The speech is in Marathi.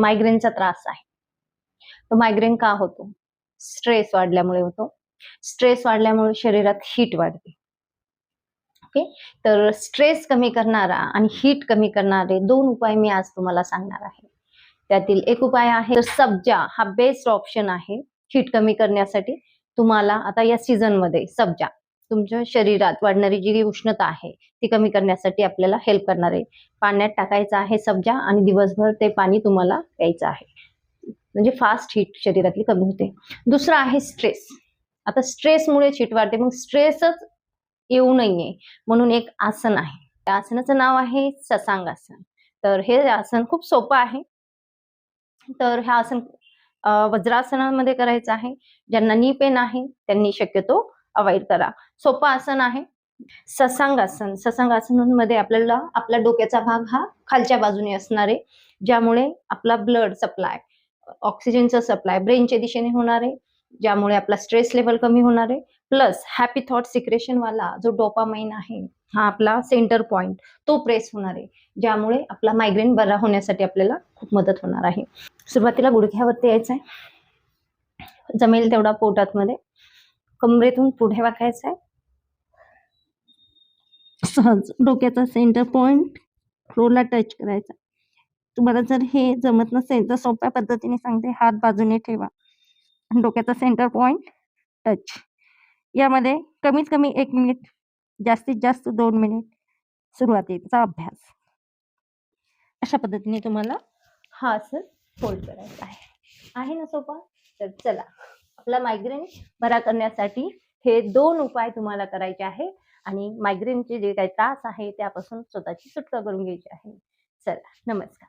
मायग्रेनचा त्रास आहे. तो मायग्रेन का होतो? स्ट्रेस वाढल्यामुळे होतो. स्ट्रेस वाढल्यामुळे शरीरात हीट वाढते. ओके, तर स्ट्रेस कमी करणारा आणि हीट कमी करणारे 2 उपाय मी आज तुम्हाला सांगणार आहे. त्यातील एक उपाय आहे सब्जा. हा बेस्ट ऑप्शन आहे हीट कमी करण्यासाठी. तुम्हाला आता या सीझन मध्ये सब्जा तुमच्या शरीरात वाढणारी जी उष्णता आहे ती कमी करण्यासाठी आपल्याला हेल्प करणार आहे. पाण्यात टाकायचं आहे सब्जा आणि दिवसभर ते पाणी तुम्हाला प्यायचं आहे. म्हणजे फास्ट हीट शरीरातली कमी होते. दुसरा आहे स्ट्रेस. आता स्ट्रेसमुळे हीट वाढते, मग स्ट्रेसच येऊ नये म्हणून एक आसन आहे. त्या आसनाचं नाव आहे ससांगासन. तर हे आसन खूप सोपं आहे. तर हे आसन वज्रासनामध्ये करायचं आहे. ज्यांना नी पेन आहे त्यांनी शक्यतो अवॉइड करा. सोपं आसन आहे ससांगासन. ससांगासनामध्ये आपल्याला आपल्या डोक्याचा भाग हा खालच्या बाजूने असणार आहे, ज्यामुळे आपला ब्लड सप्लाय, ऑक्सिजनचा सप्लाय ब्रेनच्या दिशेने होणार आहे, ज्यामुळे आपला स्ट्रेस लेवल कमी होणार आहे. प्लस हॅपी थॉट सिक्रेशन वाला जो डोपामाइन आहे हा आपला सेंटर पॉइंट तो प्रेस होणार आहे, ज्यामुळे आपला मायग्रेन बरा होण्यासाठी आपल्याला खूप मदत होणार आहे. सुरुवातीला गुडघ्यावरती यायचं आहे, जमेल तेवढा पोटात मध्ये, कमरेतून पुढे वाकायचं आहे. सहज डोक्याचा सेंटर पॉइंट फ्लोरला टच करायचा. तुम्हाला जर हे जमत नसेल तर सोप्या पद्धतीने सांगते, हात बाजूने ठेवा, डोक्याचा सेंटर पॉइंट टच. यामध्ये कमीत कमी 1 मिनिट, जास्तीत जास्त 2 मिनिट सुरुवातीचा अभ्यास. अशा पद्धतीने तुम्हाला हा आसन होल्ड करायचा आहे ना सोपा? तर चला, आपला मायग्रेन बरा करण्यासाठी हे 2 उपाय तुम्हाला करायचे आहे आणि मायग्रेनचे जे काही त्रास आहे त्यापासून स्वतःची सुटका करून घ्यायची आहे. चला, नमस्कार.